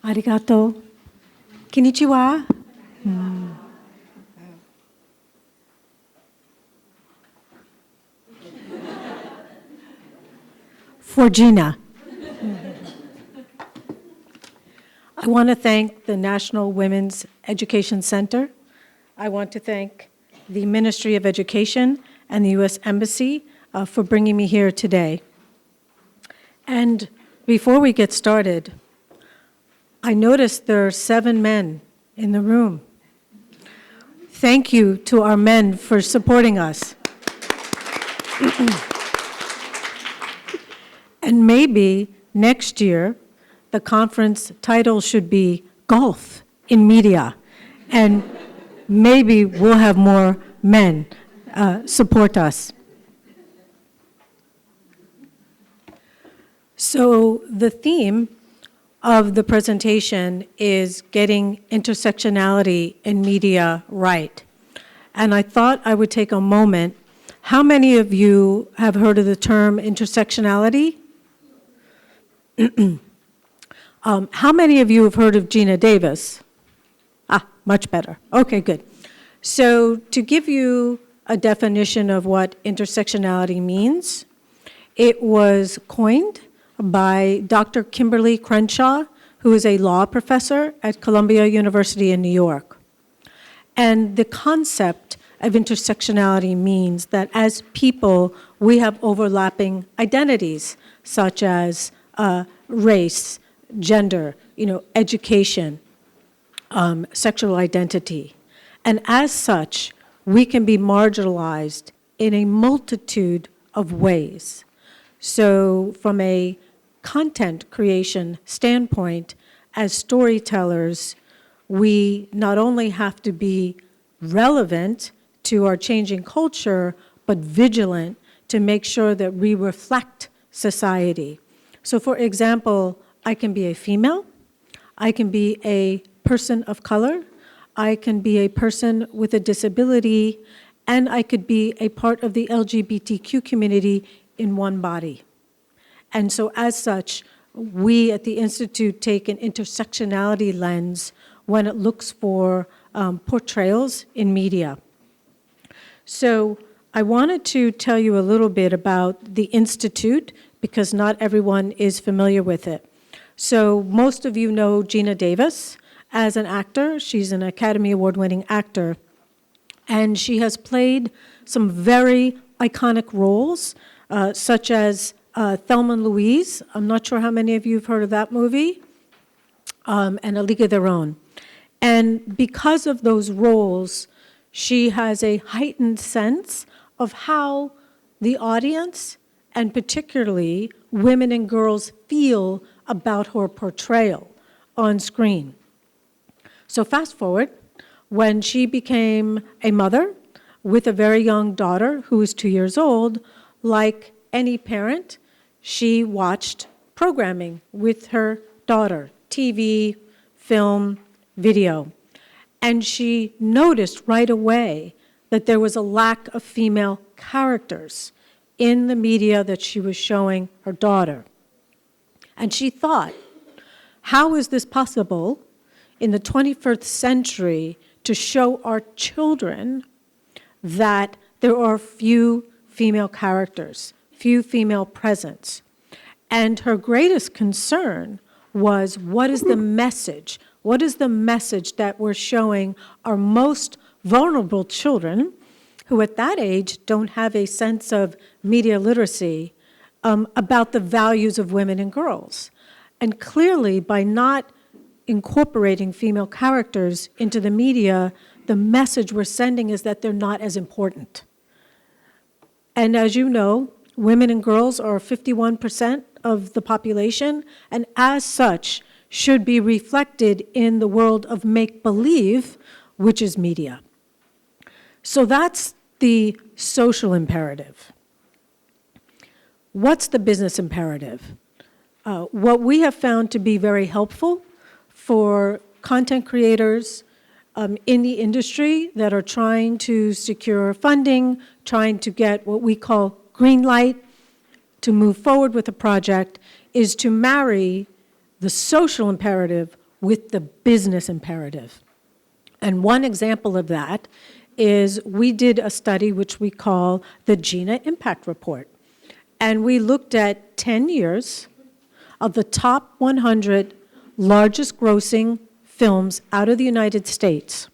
Arigato. Konnichiwa. For Gina. I want to thank the National Women's Education Center. I want to thank the Ministry of Education and the U.S. Embassy for bringing me here today. And before we get started, I noticed there are 7 men in the room. Thank you to our men for supporting us. And maybe next year, the conference title should be Golf in Media, and maybe we'll have more men support us. So the theme of the presentation is getting intersectionality in media right. And I thought I would take a moment. How many of you have heard of the term intersectionality? How many of you have heard of Gina Davis? Much better. Okay, good. So to give you a definition of what intersectionality means, it was coined by Dr. Kimberly Crenshaw, who is a law professor at Columbia University in New York. And the concept of intersectionality means that as people, we have overlapping identities, such as race, gender, education, sexual identity. And as such, we can be marginalized in a multitude of ways. So from a content creation standpoint, as storytellers, we not only have to be relevant to our changing culture, but vigilant to make sure that we reflect society. So for example, I can be a female, I can be a person of color, I can be a person with a disability, and I could be a part of the LGBTQ community in one body. And so as such, we at the Institute take an intersectionality lens when it looks for portrayals in media. So I wanted to tell you a little bit about the Institute because not everyone is familiar with it. So most of you know Gina Davis as an actor. She's an Academy Award-winning actor. And she has played some very iconic roles, such as Thelma and Louise. I'm not sure how many of you have heard of that movie, and A League of Their Own. And because of those roles, she has a heightened sense of how the audience, and particularly women and girls, feel about her portrayal on screen. So fast forward, when she became a mother with a very young daughter who was 2 years old, like any parent, she watched programming with her daughter, TV, film, video. And she noticed right away that there was a lack of female characters in the media that she was showing her daughter. And she thought, how is this possible in the 21st century to show our children that there are few female characters, few female presence? And her greatest concern was, what is the message? What is the message that we're showing our most vulnerable children, who at that age don't have a sense of media literacy, about the values of women and girls? And clearly, by not incorporating female characters into the media, the message we're sending is that they're not as important. And as you know, women and girls are 51% of the population, and as such, should be reflected in the world of make-believe, which is media. So that's the social imperative. What's the business imperative? What we have found to be very helpful for content creators in the industry that are trying to secure funding, trying to get what we call green light to move forward with a project, is to marry the social imperative with the business imperative. And one example of that is we did a study which we call the Gina Impact Report. And we looked at 10 years of the top 100 largest grossing films out of the United States.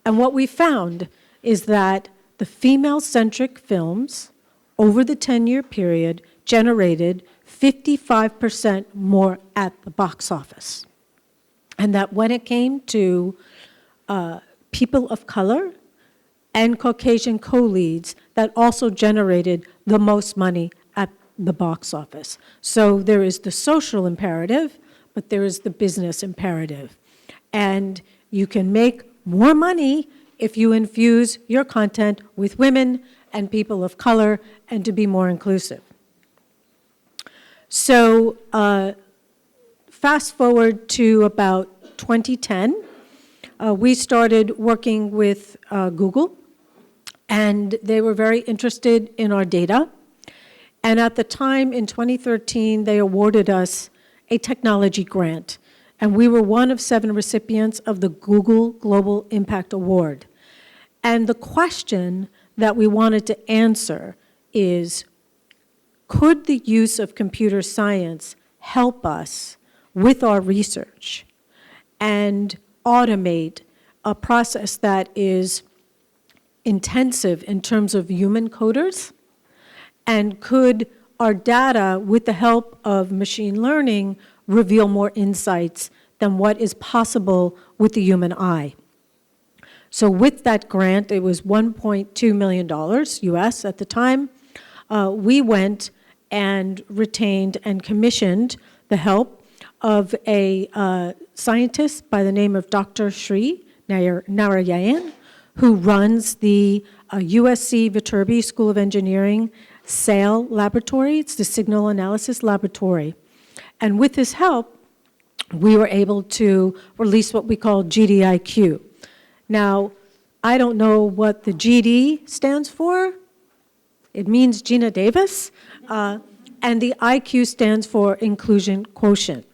And what we found is that the female-centric films over the 10-year period generated 55% more at the box office. And that when it came to people of color and Caucasian co-leads, that also generated the most money at the box office. So there is the social imperative, but there is the business imperative. And you can make more money if you infuse your content with women and people of color and to be more inclusive. So fast forward to about 2010, we started working with Google, and they were very interested in our data. And at the time, in 2013, they awarded us a technology grant. And we were one of 7 recipients of the Google Global Impact Award. And the question that we wanted to answer is, could the use of computer science help us with our research and automate a process that is intensive in terms of human coders? And could our data, with the help of machine learning, reveal more insights than what is possible with the human eye? So with that grant, it was $1.2 million US at the time, we went and retained and commissioned the help of a scientist by the name of Dr. Sri Narayan, who runs the USC Viterbi School of Engineering SAIL laboratory. It's the Signal Analysis Laboratory. And with his help, we were able to release what we call GDIQ. Now, I don't know what the GD stands for. It means Gina Davis. And the IQ stands for Inclusion Quotient.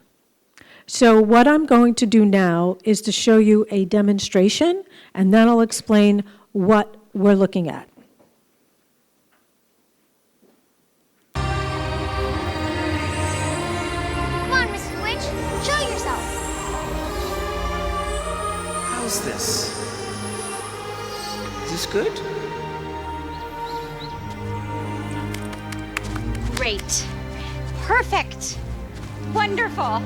So what I'm going to do now is to show you a demonstration, and then I'll explain what we're looking at. Come on, Mrs. Witch, show yourself. How's this? Is this good? Great. Perfect. Wonderful.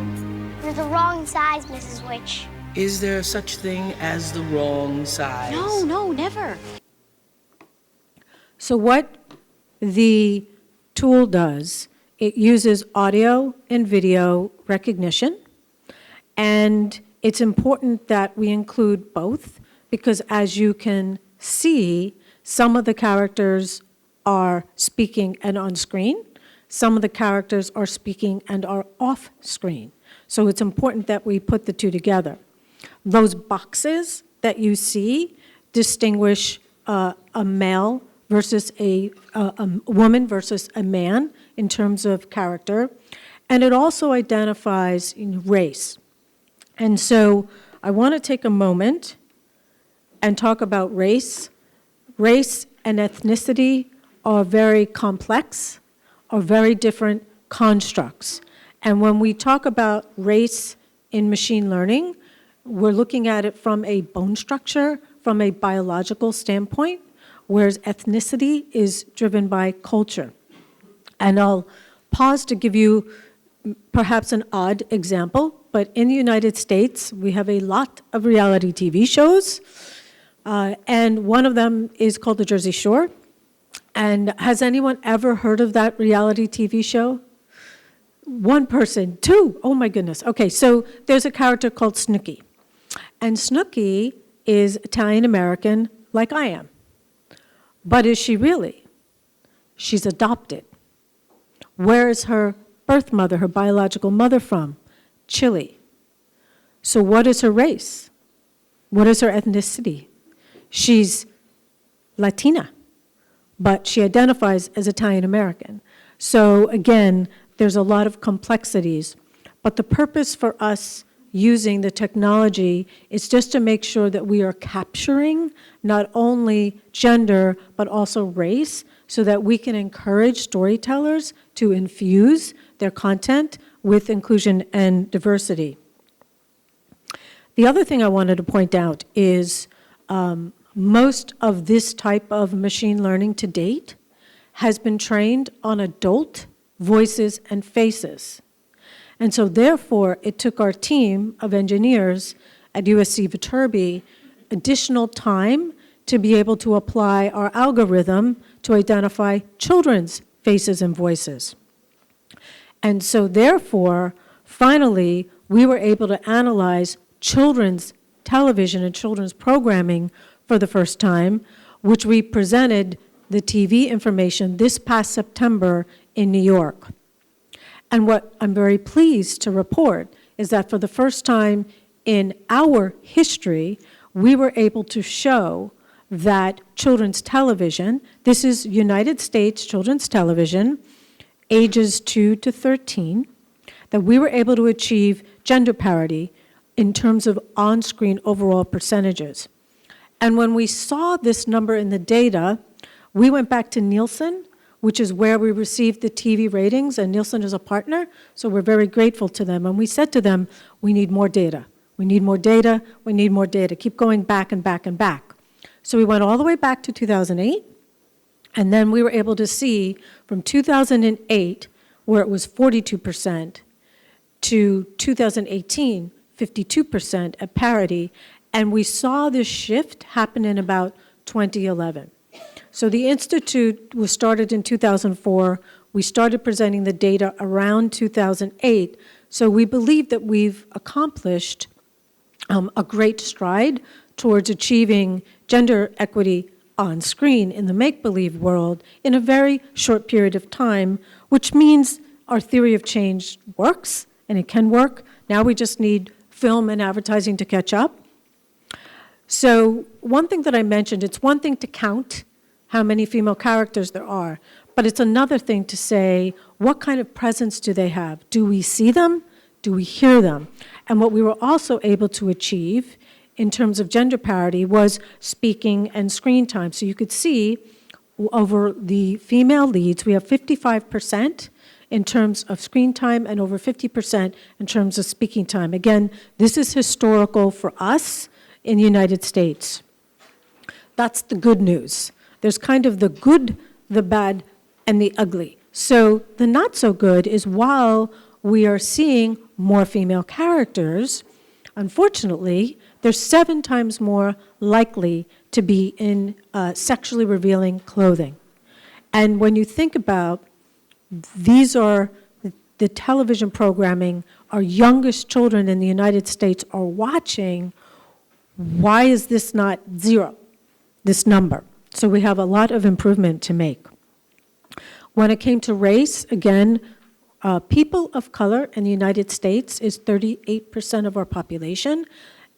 You're the wrong size, Mrs. Witch. Is there such thing as the wrong size? No, never. So what the tool does, it uses audio and video recognition, and it's important that we include both because, as you can see, some of the characters are speaking and on screen. Some of the characters are speaking and are off screen. So it's important that we put the two together. Those boxes that you see distinguish a male versus a woman versus a man in terms of character. And it also identifies race. And so I want to take a moment and talk about race. Race and ethnicity are very complex, are very different constructs. And when we talk about race in machine learning, we're looking at it from a bone structure, from a biological standpoint, whereas ethnicity is driven by culture. And I'll pause to give you perhaps an odd example, but in the United States, we have a lot of reality TV shows, and one of them is called The Jersey Shore. And has anyone ever heard of that reality TV show? One person, 2, oh my goodness. Okay, so there's a character called Snooki. And Snooki is Italian-American like I am. But is she really? She's adopted. Where is her birth mother, her biological mother from? Chile. So what is her race? What is her ethnicity? She's Latina, but she identifies as Italian-American. So again, there's a lot of complexities. But the purpose for us using the technology is just to make sure that we are capturing not only gender, but also race, so that we can encourage storytellers to infuse their content with inclusion and diversity. The other thing I wanted to point out is most of this type of machine learning to date has been trained on adult voices and faces. And so therefore, it took our team of engineers at USC Viterbi additional time to be able to apply our algorithm to identify children's faces and voices. And so therefore, finally, we were able to analyze children's television and children's programming for the first time, which we presented the TV information this past September in New York. And what I'm very pleased to report is that for the first time in our history, we were able to show that children's television, this is United States children's television, ages 2 to 13, that we were able to achieve gender parity in terms of on-screen overall percentages. And when we saw this number in the data, we went back to Nielsen, which is where we received the TV ratings, and Nielsen is a partner, so we're very grateful to them. And we said to them, we need more data. We need more data, we need more data. Keep going back and back and back. So we went all the way back to 2008, and then we were able to see from 2008, where it was 42%, to 2018, 52% at parity, and we saw this shift happen in about 2011. So the Institute was started in 2004. We started presenting the data around 2008. So we believe that we've accomplished a great stride towards achieving gender equity on screen in the make-believe world in a very short period of time, which means our theory of change works, and it can work. Now we just need film and advertising to catch up. So one thing that I mentioned, it's one thing to count how many female characters there are, but it's another thing to say, what kind of presence do they have? Do we see them? Do we hear them? And what we were also able to achieve in terms of gender parity was speaking and screen time. So you could see over the female leads, we have 55% in terms of screen time and over 50% in terms of speaking time. Again, this is historical for us in the United States. That's the good news. There's kind of the good, the bad, and the ugly. So the not so good is while we are seeing more female characters, unfortunately, they're 7 times more likely to be in sexually revealing clothing. And when you think about these are the television programming our youngest children in the United States are watching, why is this not 0, this number? So we have a lot of improvement to make. When it came to race, again, people of color in the United States is 38% of our population,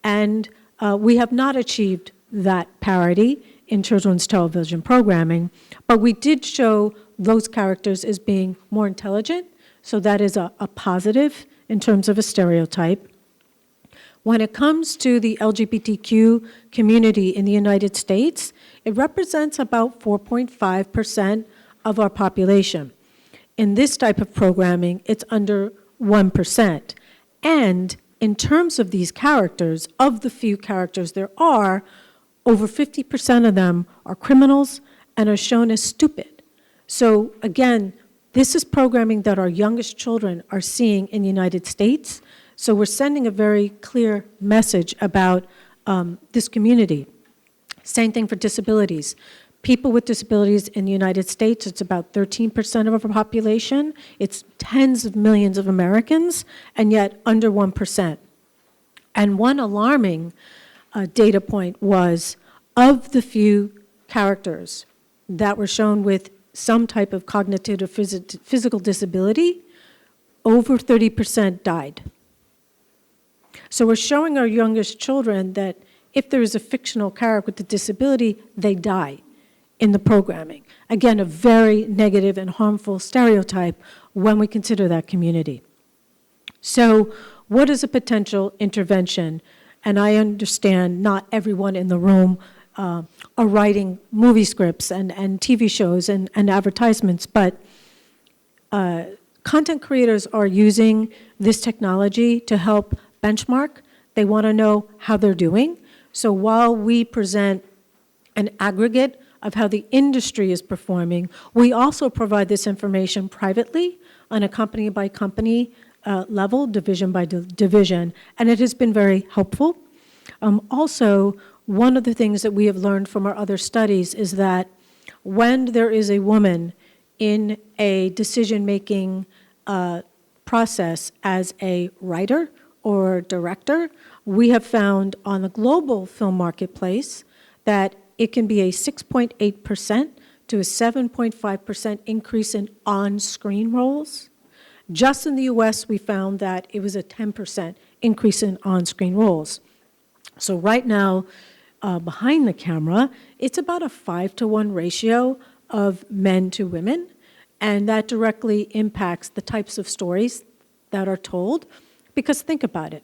and we have not achieved that parity in children's television programming, but we did show those characters as being more intelligent, so that is a positive in terms of a stereotype. When it comes to the LGBTQ community in the United States, it represents about 4.5% of our population. In this type of programming, it's under 1%. And in terms of these characters, of the few characters there are, over 50% of them are criminals and are shown as stupid. So again, this is programming that our youngest children are seeing in the United States. So we're sending a very clear message about this community. Same thing for disabilities. People with disabilities in the United States, it's about 13% of our population. It's tens of millions of Americans, and yet under 1%. And one alarming data point was, of the few characters that were shown with some type of cognitive or physical disability, over 30% died. So we're showing our youngest children that if there is a fictional character with a disability, they die in the programming. Again, a very negative and harmful stereotype when we consider that community. So what is a potential intervention? And I understand not everyone in the room are writing movie scripts and TV shows and advertisements, but content creators are using this technology to help benchmark. They want to know how they're doing. So while we present an aggregate of how the industry is performing, we also provide this information privately on a company-by-company level, division by division, and it has been very helpful. Also, one of the things that we have learned from our other studies is that when there is a woman in a decision-making process as a writer or director, we have found on the global film marketplace that it can be a 6.8% to a 7.5% increase in on-screen roles. Just in the US, we found that it was a 10% increase in on-screen roles. So right now, behind the camera, it's about a 5-to-1 ratio of men to women, and that directly impacts the types of stories that are told. Because think about it.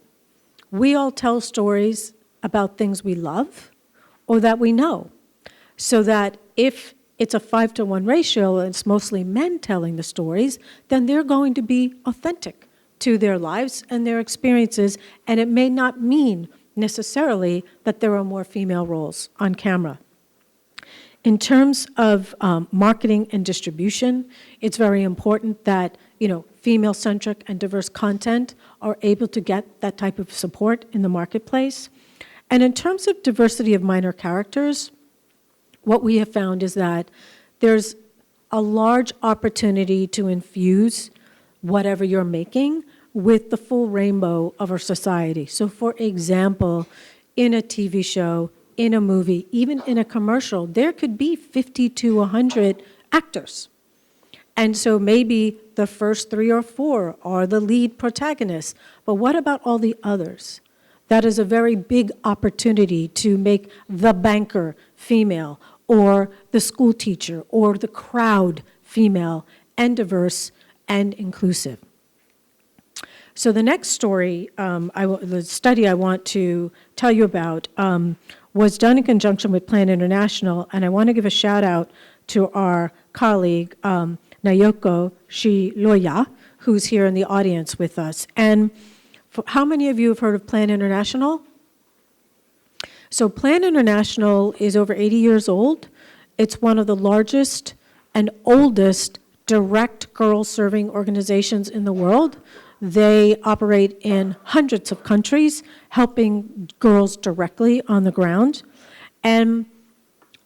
We all tell stories about things we love or that we know. So that if it's a 5-to-1 ratio and it's mostly men telling the stories, then they're going to be authentic to their lives and their experiences, and it may not mean necessarily that there are more female roles on camera. In terms of marketing and distribution, it's very important that female-centric and diverse content are able to get that type of support in the marketplace. And in terms of diversity of minor characters, what we have found is that there's a large opportunity to infuse whatever you're making with the full rainbow of our society. So for example, in a TV show, in a movie, even in a commercial, there could be 50 to 100 actors. And so maybe the first 3 or 4 are the lead protagonists, but what about all the others? That is a very big opportunity to make the banker female, or the school teacher, or the crowd female, and diverse and inclusive. So the next story, the study I want to tell you about was done in conjunction with Plan International, and I want to give a shout out to our colleague, Nayoko Shiloya, who's here in the audience with us. And how many of you have heard of Plan International? So Plan International is over 80 years old. It's one of the largest and oldest direct girl-serving organizations in the world. They operate in hundreds of countries, helping girls directly on the ground. And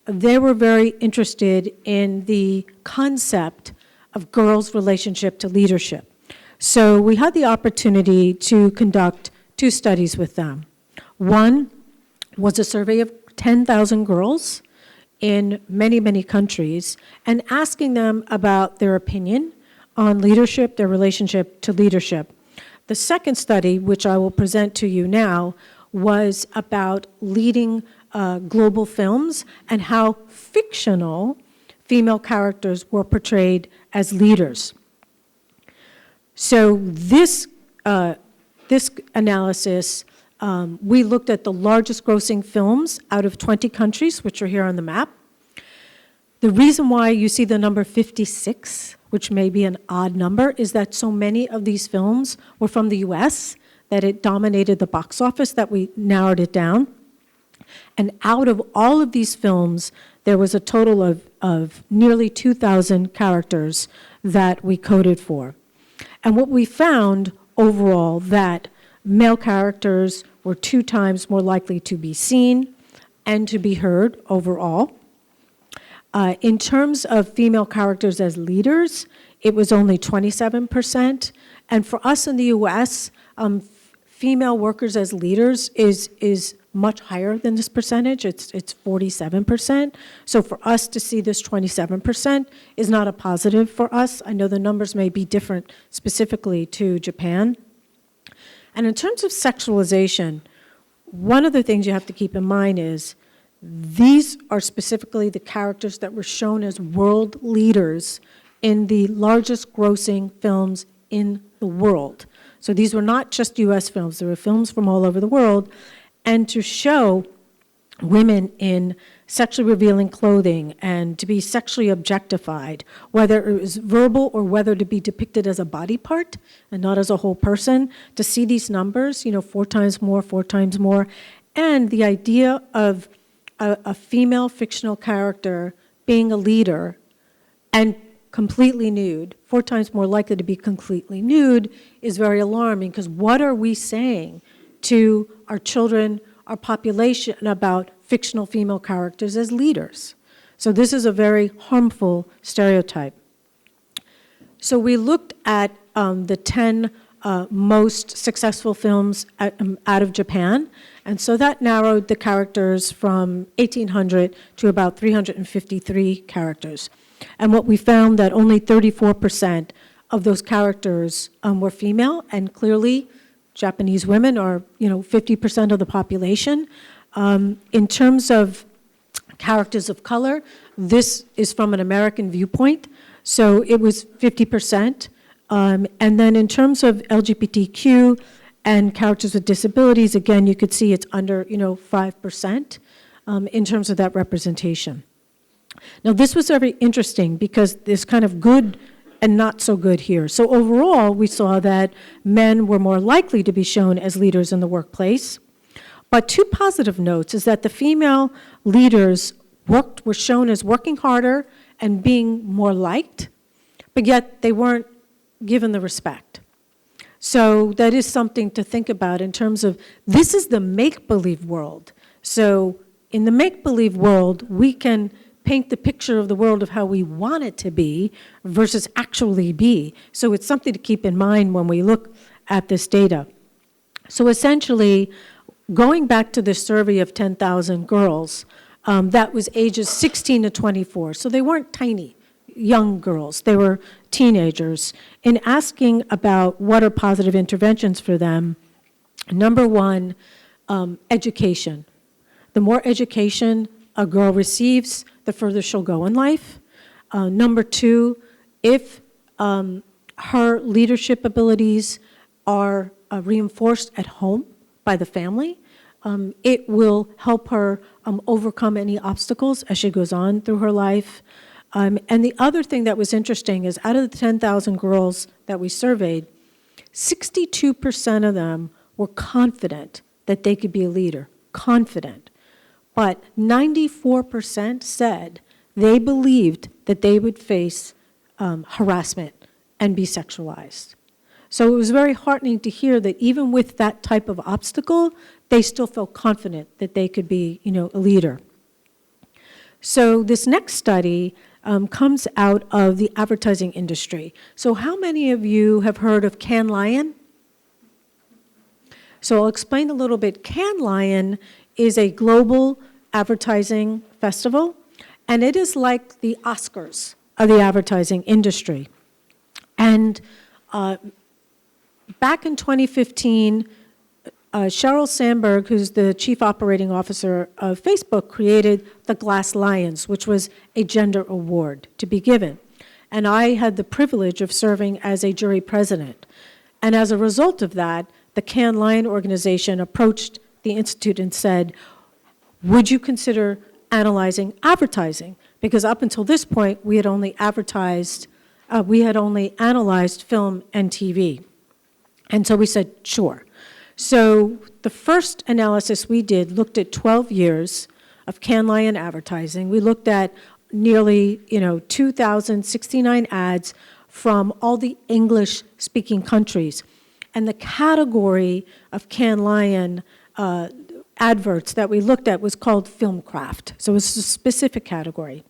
they were very interested in the concept of girls' relationship to leadership. So we had the opportunity to conduct 2 studies with them. One was a survey of 10,000 girls in many, many countries, and asking them about their opinion on leadership, their relationship to leadership. The second study, which I will present to you now, was about leading global films and how fictional female characters were portrayed as leaders. So this analysis, we looked at the largest grossing films out of 20 countries, which are here on the map. The reason why you see the number 56, which may be an odd number, is that so many of these films were from the US, that it dominated the box office, that we narrowed it down. And out of all of these films, there was a total of nearly 2,000 characters that we coded for. And what we found overall, that male characters were 2 times more likely to be seen and to be heard overall. In terms of female characters as leaders, it was only 27%. And for us in the US, female workers as leaders is much higher than this percentage. It's 47%. So for us to see this 27% is not a positive for us. I know the numbers may be different specifically to Japan. And in terms of sexualization, one of the things you have to keep in mind is these are specifically the characters that were shown as world leaders in the largest grossing films in the world. So these were not just US films, there were films from all over the world, and to show women in sexually revealing clothing and to be sexually objectified, whether it was verbal or whether to be depicted as a body part and not as a whole person, to see these numbers, 4 times more, and the idea of a female fictional character being a leader and completely nude, 4 times more likely to be completely nude, is very alarming, because what are we saying to our children, our population, about fictional female characters as leaders? So this is a very harmful stereotype. So we looked at the 10 most successful films out of Japan, and so that narrowed the characters from 1,800 to about 353 characters. And what we found that only 34% of those characters were female, and clearly Japanese women are 50% of the population. In terms of characters of color, this is from an American viewpoint, so it was 50%. And then in terms of LGBTQ and characters with disabilities, again, you could see it's under 5% in terms of that representation. Now, this was very interesting because there's kind of good and not so good here. So overall, we saw that men were more likely to be shown as leaders in the workplace. But 2 positive notes is that the female leaders were shown as working harder and being more liked, but yet they weren't given the respect. So that is something to think about in terms of, this is the make-believe world. So in the make-believe world, we can paint the picture of the world of how we want it to be versus actually be. So it's something to keep in mind when we look at this data. So essentially, going back to the survey of 10,000 girls, that was ages 16 to 24. So they weren't tiny, young girls. They were teenagers. In asking about what are positive interventions for them, number 1, education. The more education a girl receives, the further she'll go in life. Number 2, if her leadership abilities are reinforced at home by the family, it will help her overcome any obstacles as she goes on through her life. And the other thing that was interesting is, out of the 10,000 girls that we surveyed, 62% of them were confident that they could be a leader, confident. But 94% said they believed that they would face harassment and be sexualized. So it was very heartening to hear that even with that type of obstacle, they still felt confident that they could be, a leader. So this next study comes out of the advertising industry. So how many of you have heard of Cannes Lion? So I'll explain a little bit. Cannes Lion is a global advertising festival, and it is like the Oscars of the advertising industry. And back in 2015, Sheryl Sandberg, who's the chief operating officer of Facebook, created the Glass Lions, which was a gender award to be given. And I had the privilege of serving as a jury president. And as a result of that, the Cannes Lion organization approached the Institute and said, would you consider analyzing advertising? Because up until this point, we had only analyzed film and TV. And so we said, sure. So the first analysis we did looked at 12 years of Cannes Lion advertising. We looked at nearly 2,069 ads from all the English-speaking countries. And the category of Cannes Lion adverts that we looked at was called film craft. So it's a specific category.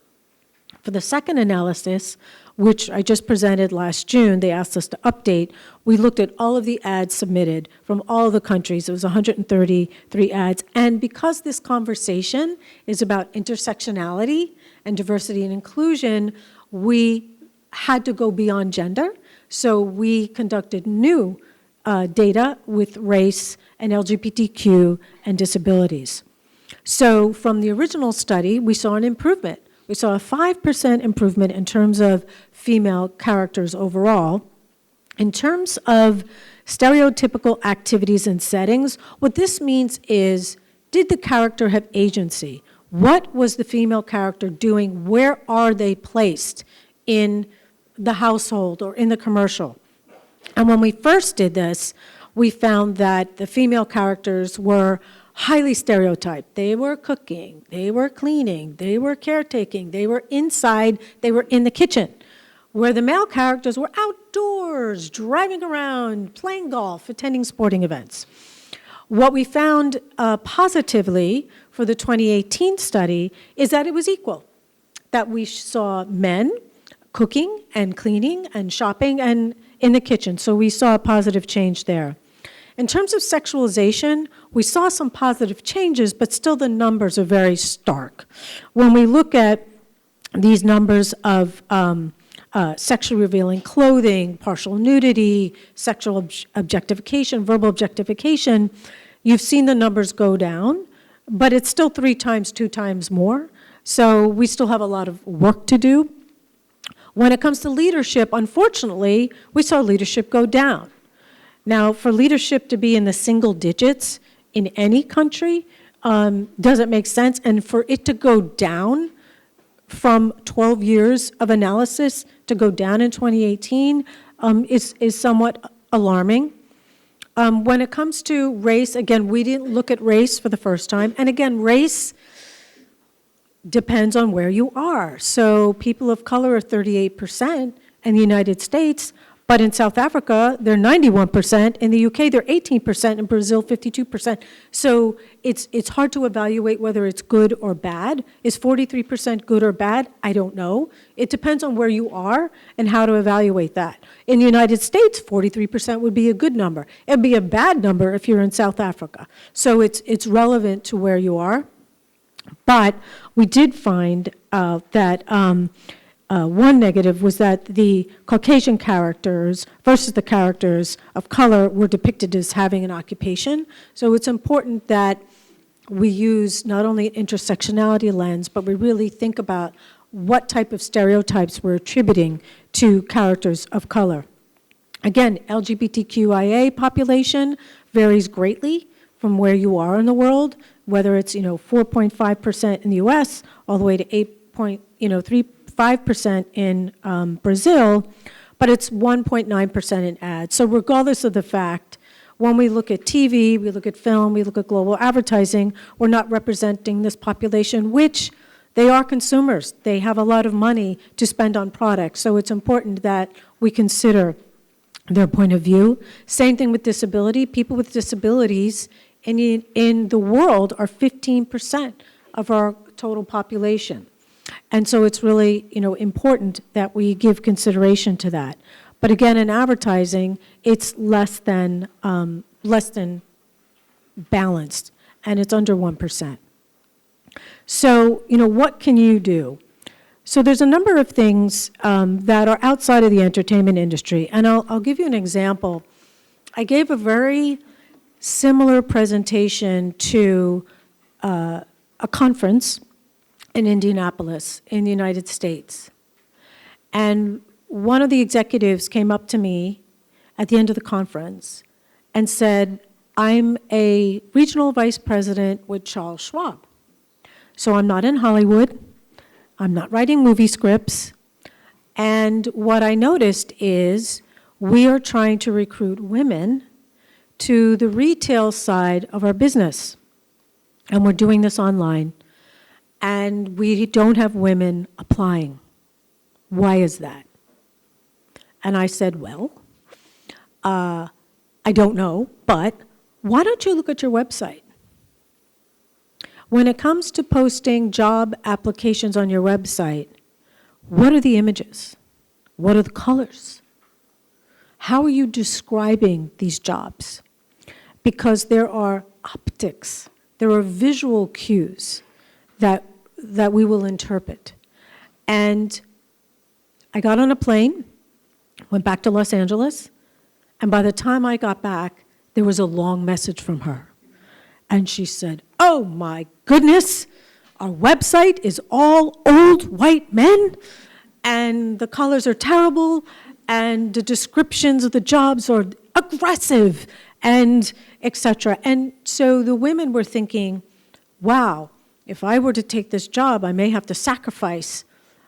For the second analysis, which I just presented last June, they asked us to update. We looked at all of the ads submitted from all of the countries. It was 133 ads. And because this conversation is about intersectionality and diversity and inclusion, we had to go beyond gender. So we conducted new data with race and LGBTQ and disabilities. So from the original study, we saw an improvement. We saw a 5% improvement in terms of female characters overall. In terms of stereotypical activities and settings. What this means is, did the character have agency? What was the female character doing? Where are they placed in the household or in the commercial? And when we first did this, we found that the female characters were highly stereotyped. They were cooking, they were cleaning, they were caretaking, they were inside, they were in the kitchen. Where the male characters were outdoors, driving around, playing golf, attending sporting events. What we found positively for the 2018 study is that it was equal, that we saw men cooking and cleaning and shopping and in the kitchen. So we saw a positive change there. In terms of sexualization, we saw some positive changes, but still the numbers are very stark. When we look at these numbers of sexually revealing clothing, partial nudity, sexual objectification, verbal objectification, you've seen the numbers go down, but it's still 3 times, 2 times more. So we still have a lot of work to do. When it comes to leadership, unfortunately, we saw leadership go down. Now, for leadership to be in the single digits in any country doesn't make sense, and for it to go down from 12 years of analysis to go down in 2018 is somewhat alarming. When it comes to race, again, we didn't look at race for the first time, and again, race depends on where you are. So people of color are 38% in the United States, but in South Africa, they're 91%. In the UK, they're 18%. In Brazil, 52%. So it's hard to evaluate whether it's good or bad. Is 43% good or bad? I don't know. It depends on where you are and how to evaluate that. In the United States, 43% would be a good number. It'd be a bad number if you're in South Africa. So it's relevant to where you are. But we did find that one negative was that the Caucasian characters versus the characters of color were depicted as having an occupation. So it's important that we use not only an intersectionality lens, but we really think about what type of stereotypes we're attributing to characters of color. Again, LGBTQIA population varies greatly from where you are in the world, whether it's 4.5% in the U.S. all the way to 8.35% in Brazil, but it's 1.9% in ads. So regardless of the fact, when we look at TV, we look at film, we look at global advertising, we're not representing this population, which they are consumers. They have a lot of money to spend on products. So it's important that we consider their point of view. Same thing with disability. People with disabilities in the world are 15% of our total population. And so it's really, important that we give consideration to that. But again, in advertising, it's less than balanced, and it's under 1%. So, what can you do? So there's a number of things that are outside of the entertainment industry, and I'll give you an example. I gave a very similar presentation to a conference in Indianapolis in the United States. And one of the executives came up to me at the end of the conference and said, I'm a regional vice president with Charles Schwab. So I'm not in Hollywood, I'm not writing movie scripts, and what I noticed is we are trying to recruit women to the retail side of our business. And we're doing this online. And we don't have women applying. Why is that? And I said, well, I don't know, but why don't you look at your website? When it comes to posting job applications on your website, what are the images? What are the colors? How are you describing these jobs? Because there are optics, there are visual cues that we will interpret. And I got on a plane, went back to Los Angeles, and by the time I got back, there was a long message from her. And she said, oh my goodness, our website is all old white men, and the colors are terrible, and the descriptions of the jobs are aggressive, and etc. And so the women were thinking, wow, if I were to take this job, I may have to sacrifice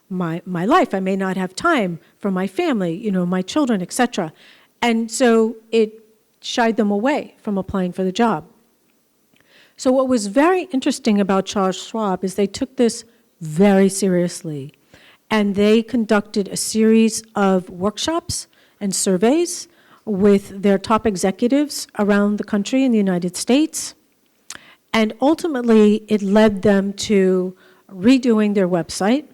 my life. I may not have time for my family, my children, etc. And so it shied them away from applying for the job. So what was very interesting about Charles Schwab is they took this very seriously, and they conducted a series of workshops and surveys with their top executives around the country in the United States. And ultimately, it led them to redoing their website.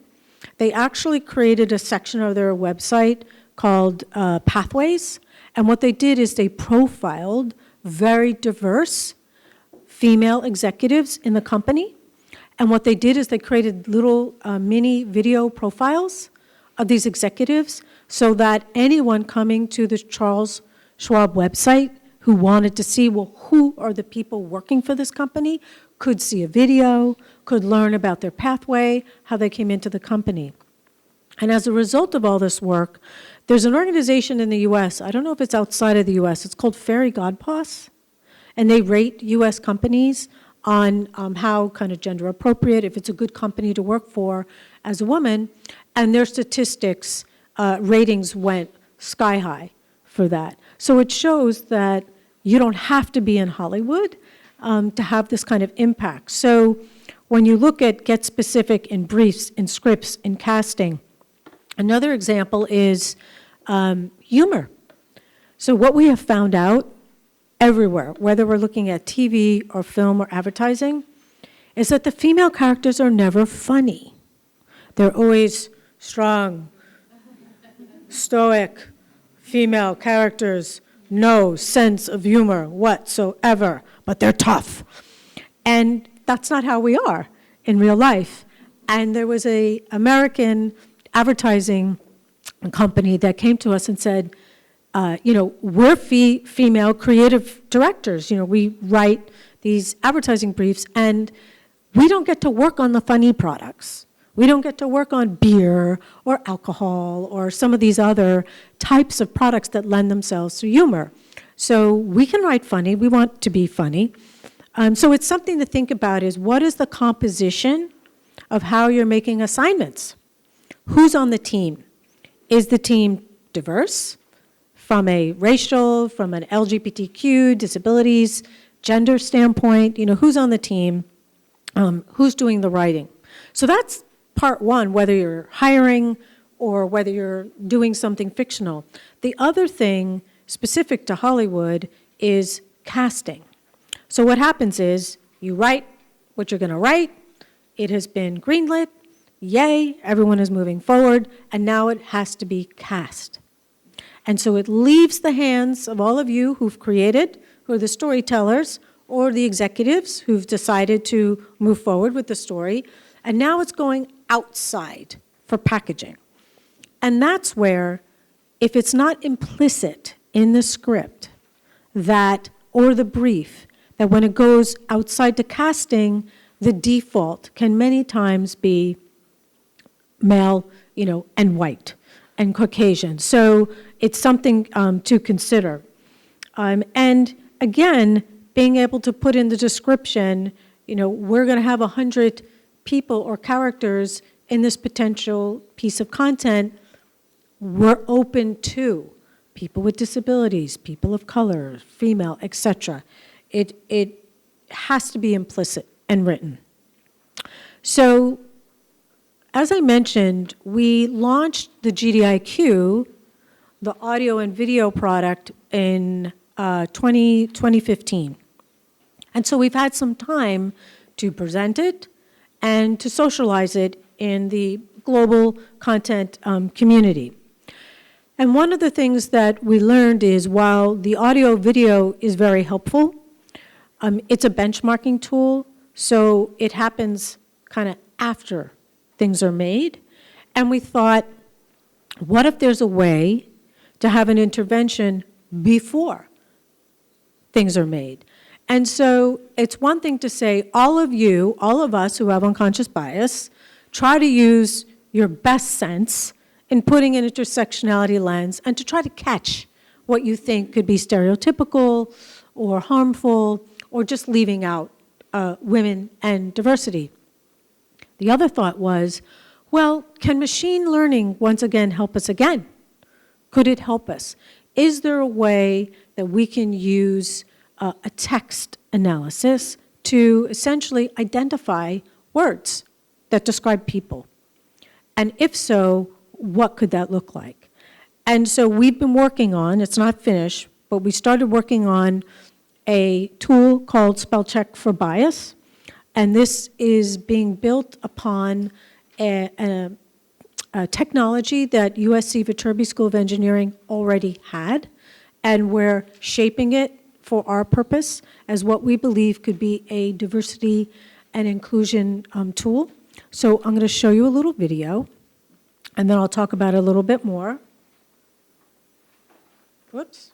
They actually created a section of their website called Pathways. And what they did is they profiled very diverse female executives in the company. And what they did is they created little mini video profiles of these executives so that anyone coming to the Charles Schwab website who wanted to see, well, who are the people working for this company, could see a video, could learn about their pathway, how they came into the company. And as a result of all this work, there's an organization in the US, I don't know if it's outside of the US, it's called Fairy Godpass, and they rate US companies on how kind of gender appropriate, if it's a good company to work for as a woman, and their statistics, ratings went sky high for that. So it shows that you don't have to be in Hollywood to have this kind of impact. So when you look at get specific in briefs, in scripts, in casting, another example is humor. So what we have found out everywhere, whether we're looking at TV or film or advertising, is that the female characters are never funny. They're always strong, stoic, female characters, no sense of humor whatsoever, but they're tough. And that's not how we are in real life. And there was an American advertising company that came to us and said, we're female creative directors. We write these advertising briefs, and we don't get to work on the funny products. We don't get to work on beer or alcohol or some of these other types of products that lend themselves to humor. So we can write funny. We want to be funny. So it's something to think about is what is the composition of how you're making assignments? Who's on the team? Is the team diverse from a racial, from an LGBTQ, disabilities, gender standpoint? Who's on the team? Who's doing the writing? So that's part one, whether you're hiring or whether you're doing something fictional. The other thing specific to Hollywood is casting. So what happens is you write what you're going to write. It has been greenlit. Yay, everyone is moving forward, and now it has to be cast. And so it leaves the hands of all of you who've created, who are the storytellers, or the executives who've decided to move forward with the story, and now it's going outside for packaging. And that's where, if it's not implicit in the script that, or the brief, that when it goes outside to casting, the default can many times be male, and white and Caucasian. So it's something to consider. And again, being able to put in the description, we're going to have 100 people or characters in this potential piece of content. We're open to people with disabilities, people of color, female, etc. It has to be implicit and written. So, as I mentioned, we launched the GDIQ, the audio and video product, in 2015. And so we've had some time to present it and to socialize it in the global content community. And one of the things that we learned is while the audio video is very helpful, it's a benchmarking tool, so it happens kind of after things are made. And we thought, what if there's a way to have an intervention before things are made? And so it's one thing to say, all of us who have unconscious bias, try to use your best sense in putting an intersectionality lens and to try to catch what you think could be stereotypical or harmful or just leaving out women and diversity. The other thought was, well, can machine learning once again help us again? Could it help us? Is there a way that we can use a text analysis to essentially identify words that describe people? And if so, what could that look like? And so we've been working on, it's not finished, but we started working on a tool called Spell Check for Bias. And this is being built upon a technology that USC Viterbi School of Engineering already had. And we're shaping it for our purpose as what we believe could be a diversity and inclusion tool. So I'm going to show you a little video, and then I'll talk about it a little bit more. Whoops.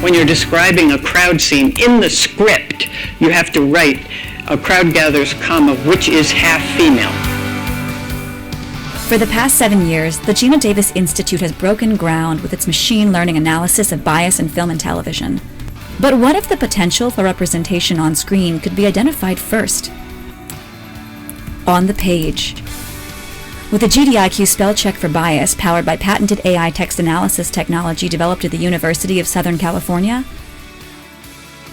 When you're describing a crowd scene in the script, you have to write a crowd gathers, comma, which is half female. For the past 7 years, the Gina Davis Institute has broken ground with its machine learning analysis of bias in film and television. But what if the potential for representation on screen could be identified first? On the page. With the GDIQ spell check for bias powered by patented AI text analysis technology developed at the University of Southern California,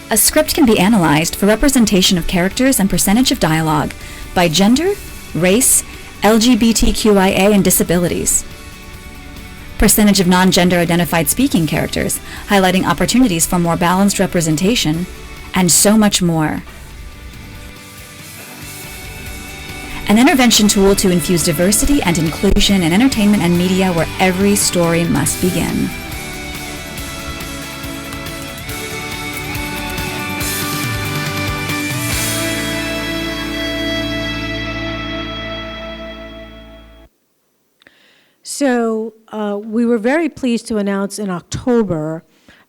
a script can be analyzed for representation of characters and percentage of dialogue by gender, race, LGBTQIA, and disabilities. Percentage of non-gender identified speaking characters, highlighting opportunities for more balanced representation, and so much more. An intervention tool to infuse diversity and inclusion in entertainment and media where every story must begin. So we were very pleased to announce in October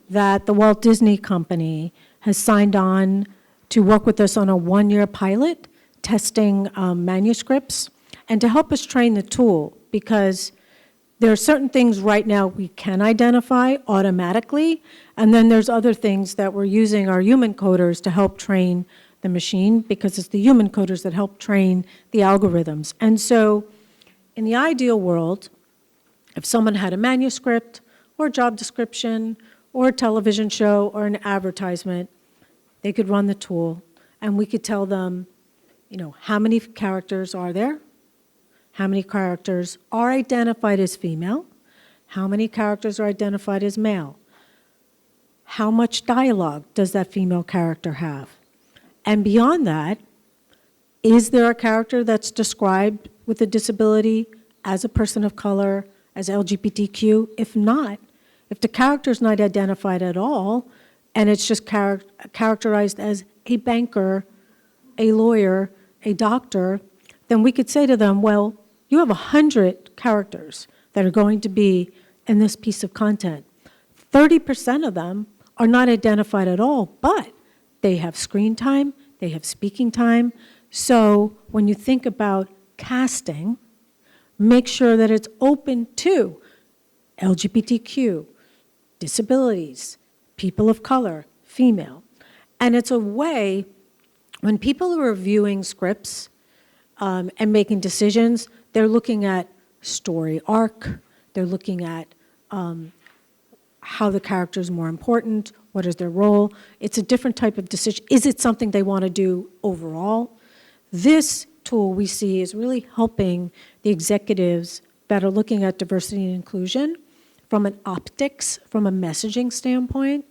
that the Walt Disney Company has signed on to work with us on a one-year pilot testing manuscripts and to help us train the tool, because there are certain things right now we can identify automatically, and then there's other things that we're using our human coders to help train the machine, because it's the human coders that help train the algorithms. And so in the ideal world, if someone had a manuscript or a job description or a television show or an advertisement, they could run the tool and we could tell them, you know, how many characters are there? How many characters are identified as female? How many characters are identified as male? How much dialogue does that female character have? And beyond that, is there a character that's described with a disability as a person of color, as LGBTQ? If not, if the character's not identified at all, and it's just characterized as a banker, a lawyer, a doctor, then we could say to them, well, you have 100 characters that are going to be in this piece of content. 30% of them are not identified at all, but they have screen time, they have speaking time. So when you think about casting, make sure that it's open to LGBTQ, disabilities, people of color, female. And it's a way, when people are reviewing scripts and making decisions, they're looking at story arc, they're looking at how the character is more important, what is their role. It's a different type of decision. Is it something they want to do overall? This tool we see is really helping the executives that are looking at diversity and inclusion from an optics, from a messaging standpoint.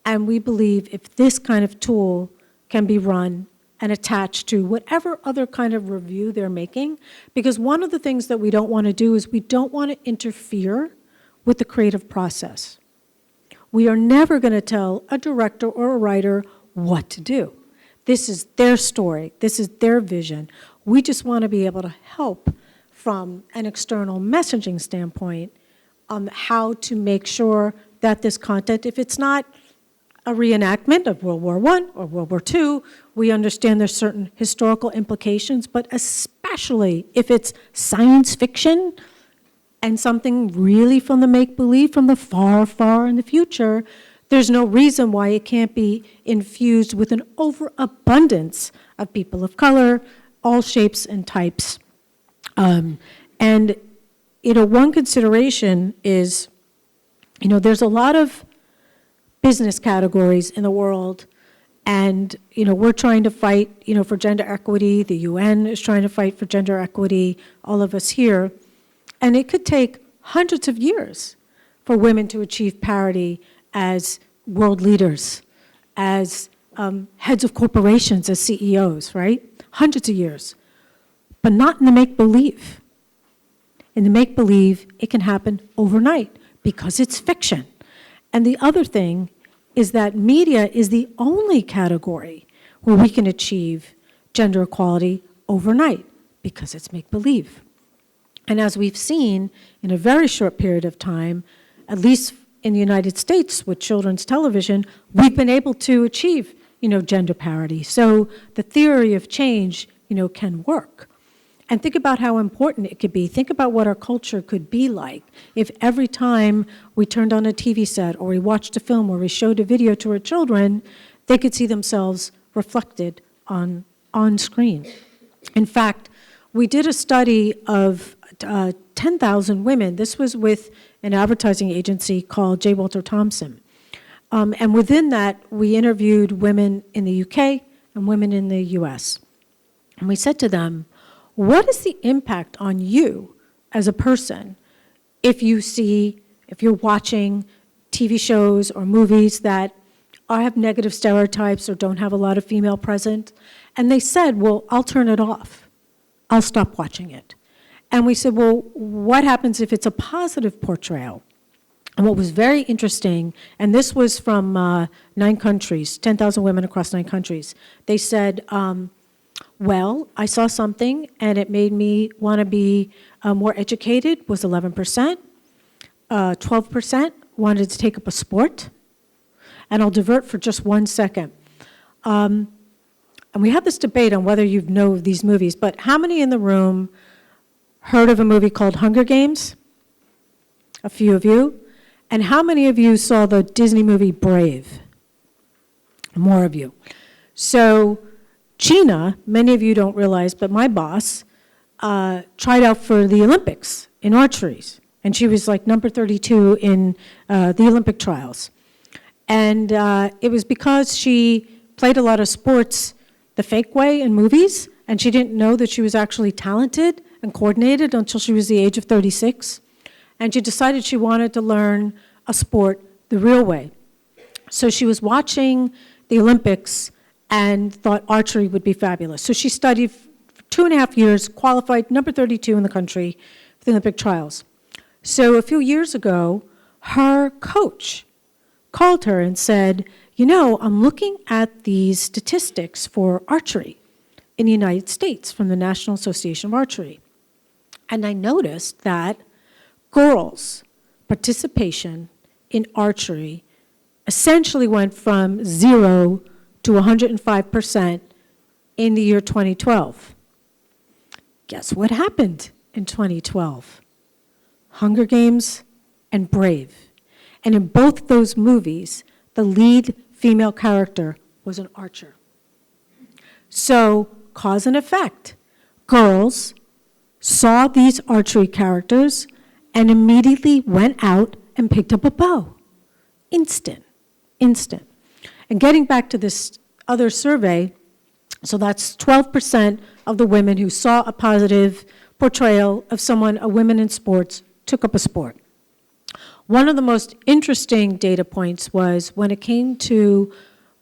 And we believe if this kind of tool can be run and attached to whatever other kind of review they're making, because one of the things that we don't want to do is we don't want to interfere with the creative process. We are never going to tell a director or a writer what to do. This is their story. This is their vision. We just want to be able to help from an external messaging standpoint on how to make sure that this content, if it's not a reenactment of World War I or World War II, we understand there's certain historical implications, but especially if it's science fiction and something really from the make-believe, from the far, far in the future, there's no reason why it can't be infused with an overabundance of people of color, all shapes and types. And, one consideration is, there's a lot of business categories in the world, and, we're trying to fight, for gender equity. The UN is trying to fight for gender equity, all of us here. And it could take hundreds of years for women to achieve parity as world leaders, as heads of corporations, as CEOs, right? Hundreds of years. But not in the make-believe. In the make-believe, it can happen overnight because it's fiction. And the other thing is that media is the only category where we can achieve gender equality overnight because it's make-believe. And as we've seen in a very short period of time, at least in the United States with children's television, we've been able to achieve, gender parity. So the theory of change, can work. And think about how important it could be. Think about what our culture could be like if every time we turned on a TV set or we watched a film or we showed a video to our children, they could see themselves reflected on screen. In fact, we did a study of 10,000 women. This was with an advertising agency called J. Walter Thompson. And within that, we interviewed women in the UK and women in the US. And we said to them, what is the impact on you as a person if you're watching TV shows or movies that have negative stereotypes or don't have a lot of female present? And they said, well, I'll turn it off. I'll stop watching it. And we said, well, what happens if it's a positive portrayal? And what was very interesting, and this was from 9 countries, 10,000 women across 9 countries, they said, well, I saw something and it made me want to be more educated, was 11%. 12% wanted to take up a sport. And I'll divert for just 1 second. And we had this debate on whether you know these movies, but how many in the room heard of a movie called Hunger Games? A few of you. And how many of you saw the Disney movie Brave? More of you. So Gina, many of you don't realize, but my boss tried out for the Olympics in archery. And she was like number 32 in the Olympic trials. And it was because she played a lot of sports the fake way in movies, and she didn't know that she was actually talented and coordinated until she was the age of 36. And she decided she wanted to learn a sport the real way. So she was watching the Olympics and thought archery would be fabulous. So she studied for 2.5 years, qualified number 32 in the country for the Olympic trials. So a few years ago, her coach called her and said, I'm looking at these statistics for archery in the United States from the National Association of Archery. And I noticed that girls' participation in archery essentially went from 0 to 105% in the year 2012. Guess what happened in 2012? Hunger Games and Brave. And in both those movies, the lead female character was an archer. So, cause and effect. Girls saw these archery characters and immediately went out and picked up a bow. Instant. And getting back to this other survey, so that's 12% of the women who saw a positive portrayal of a woman in sports, took up a sport. One of the most interesting data points was when it came to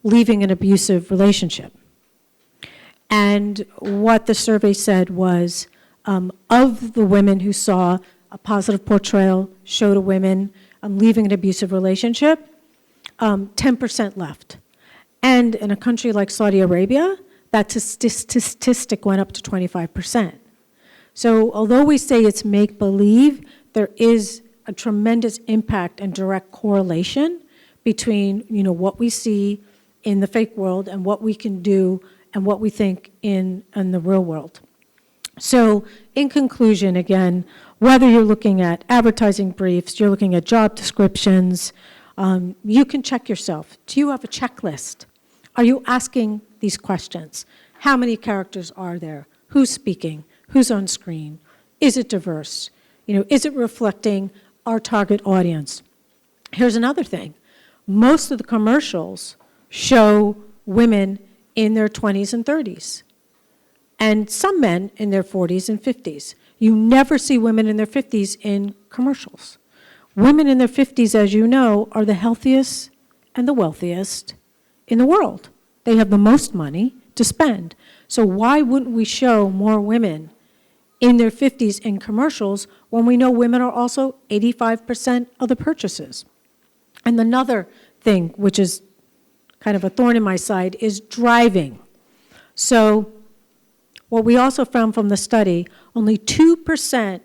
leaving an abusive relationship. And what the survey said was, of the women who saw a positive portrayal showed a woman leaving an abusive relationship, 10% left. And in a country like Saudi Arabia, that statistic went up to 25%. So although we say it's make-believe, there is a tremendous impact and direct correlation between, what we see in the fake world and what we can do and what we think in the real world. So in conclusion, again, whether you're looking at advertising briefs, you're looking at job descriptions, you can check yourself. Do you have a checklist? Are you asking these questions? How many characters are there? Who's speaking? Who's on screen? Is it diverse? Is it reflecting our target audience? Here's another thing. Most of the commercials show women in their 20s and 30s, and some men in their 40s and 50s. You never see women in their 50s in commercials. Women in their 50s, as you know, are the healthiest and the wealthiest in the world. They have the most money to spend. So why wouldn't we show more women in their 50s in commercials when we know women are also 85% of the purchases? And another thing, which is kind of a thorn in my side, is driving. So what we also found from the study, only 2%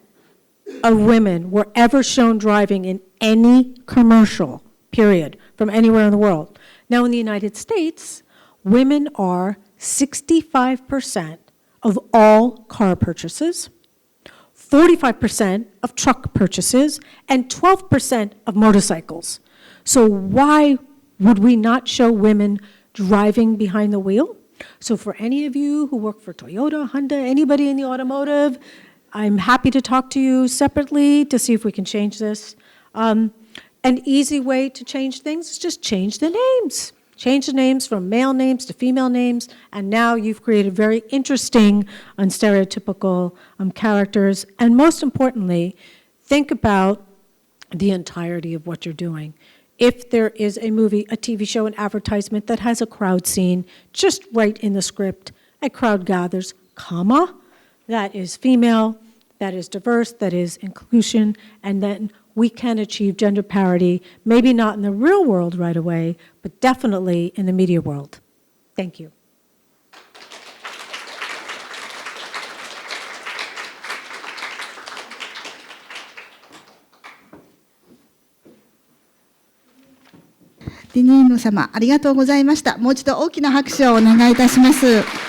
of women were ever shown driving in any commercial, period, from anywhere in the world. Now in the United States, women are 65% of all car purchases, 45% of truck purchases, and 12% of motorcycles. So why would we not show women driving behind the wheel? So for any of you who work for Toyota, Honda, anybody in the automotive, I'm happy to talk to you separately to see if we can change this. An easy way to change things is just change the names. Change the names from male names to female names, and now you've created very interesting, unstereotypical characters. And most importantly, think about the entirety of what you're doing. If there is a movie, a TV show, an advertisement that has a crowd scene, just write in the script, a crowd gathers, comma, that is female, that is diverse, that is inclusion, and then we can achieve gender parity, maybe not in the real world right away, but definitely in the media world. Thank you.ディニーノ様、ありがとうございました。もう一度大きな拍手をお願いいたします。